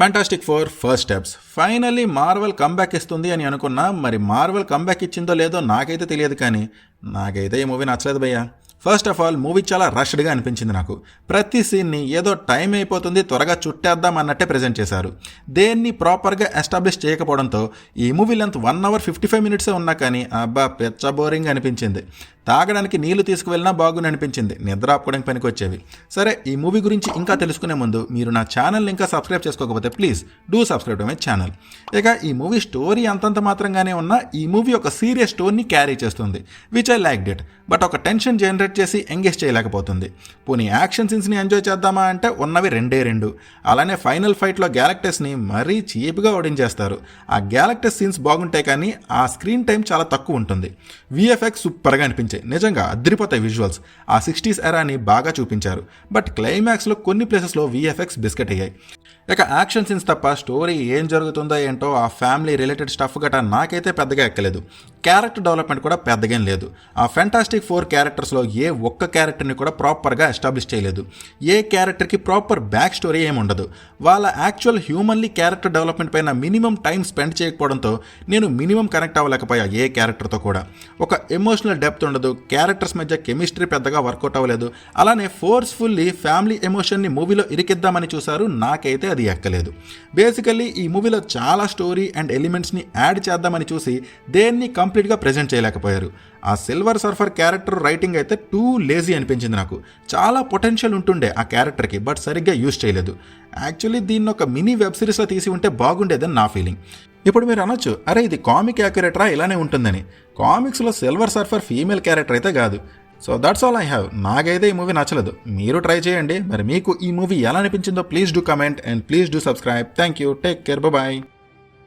Fantastic four first steps finally Marvel comeback ఇస్తుంది అని అనుకున్నా. మరి మార్వెల్ కంబ్యాక్ ఇచ్చిందో లేదో నాకైతే తెలియదు, కానీ నాకైతే ఈ మూవీ నచ్చలేదు భయ్యా. ఫస్ట్ ఆఫ్ ఆల్ మూవీ చాలా రష్డ్గా అనిపించింది నాకు. ప్రతి సీన్ని ఏదో టైం అయిపోతుంది త్వరగా చుట్టేద్దాం అన్నట్టే ప్రజెంట్ చేశారు. దేన్ని ప్రాపర్గా ఎస్టాబ్లిష్ చేయకపోవడంతో ఈ మూవీ లెంత్ 1 hour 55 minutes ఉన్నా కానీ అబ్బా పెచ్చ బోరింగ్ అనిపించింది. తాగడానికి నీళ్లు తీసుకువెళ్ళినా బాగుని అనిపించింది, నిద్ర ఆపుకోవడానికి పనికి వచ్చేవి. సరే, ఈ మూవీ గురించి ఇంకా తెలుసుకునే ముందు మీరు నా ఛానల్ ఇంకా సబ్స్క్రైబ్ చేసుకోకపోతే please do subscribe to my channel. ఇక ఈ మూవీ స్టోరీ అంతంత మాత్రంగానే ఉన్నా ఈ మూవీ ఒక సీరియస్ స్టోరీని క్యారీ చేస్తుంది, విచ్ ఐ లైక్ డిట్. బట్ ఒక టెన్షన్ జనరేట్ చేసి ఎంగేజ్ చేయలేకపోతుంది. పోనీ యాక్షన్ సీన్స్ని ఎంజాయ్ చేద్దామా అంటే ఉన్నవి రెండు. అలానే ఫైనల్ ఫైట్లో గ్యాలక్టస్ని మరీ చీప్గా ఓడించేస్తారు. ఆ గ్యాలక్టస్ సీన్స్ బాగుంటాయి, కానీ ఆ స్క్రీన్ టైం చాలా తక్కువ ఉంటుంది. విఎఫ్ఎక్స్ సూపర్గా అనిపించాయి, నిజంగా అద్దరిపోతాయి విజువల్స్. ఆ 60s ఎరాని బాగా చూపించారు. బట్ క్లైమాక్స్లో కొన్ని ప్లేసెస్లో విఎఫ్ఎక్స్ బిస్కెట్ అయ్యాయి. ఇక యాక్షన్ సీన్స్ తప్ప స్టోరీ ఏం జరుగుతుందో ఏంటో ఆ ఫ్యామిలీ రిలేటెడ్ స్టఫ్ గట్రా నాకైతే పెద్దగా ఎక్కలేదు. క్యారెక్టర్ డెవలప్మెంట్ కూడా పెద్దగా లేదు. ఆ ఫ్యాంటాస్టిక్ 4 క్యారెక్టర్స్లో ఏ ఒక్క క్యారెక్టర్ని కూడా ప్రాపర్గా ఎస్టాబ్లిష్ చేయలేదు. ఏ క్యారెక్టర్కి ప్రాపర్ బ్యాక్ స్టోరీ ఏమి ఉండదు. వాళ్ళ యాక్చువల్ హ్యూమన్లీ క్యారెక్టర్ డెవలప్మెంట్ పైన మినిమం టైం స్పెండ్ చేయకపోవడంతో నేను మినిమం కనెక్ట్ అవ్వలేకపోయా ఏ క్యారెక్టర్తో కూడా. ఒక ఎమోషనల్ డెప్త్ ఉండదు, క్యారెక్టర్స్ మధ్య కెమిస్ట్రీ పెద్దగా వర్కౌట్ అవ్వలేదు. అలానే ఫోర్స్ఫుల్లీ ఫ్యామిలీ ఎమోషన్ని మూవీలో ఇరికిద్దామని చూశారు, నాకైతే అది ఎక్కలేదు. బేసికల్లీ ఈ మూవీలో చాలా స్టోరీ అండ్ ఎలిమెంట్స్ని యాడ్ చేద్దామని చూసి దేన్ని కంప్లీట్గా ప్రెజెంట్ చేయలేకపోయారు. ఆ సిల్వర్ సర్ఫర్ క్యారెక్టర్ రైటింగ్ అయితే టూ లేజీ అనిపించింది నాకు. చాలా పొటెన్షియల్ ఉంటుండే ఆ క్యారెక్టర్కి, బట్ సరిగ్గా యూజ్ చేయలేదు. యాక్చువల్లీ దీన్ని ఒక మినీ వెబ్ సిరీస్లో తీసి ఉంటే బాగుండేదని నా ఫీలింగ్. ఇప్పుడు మీరు అనొచ్చు, అరే ఇది కామిక్ యాక్యురేటరా, ఇలానే ఉంటుందని. కామిక్స్లో సిల్వర్ సర్ఫర్ ఫీమేల్ క్యారెక్టర్ అయితే కాదు. So that's all I have. నాకైతే ఈ మూవీ నచ్చలేదు. మీరు ట్రై చేయండి. మరి మీకు ఈ మూవీ ఎలా అనిపించిందో please do comment and please do subscribe. Thank you. Take care. Bye.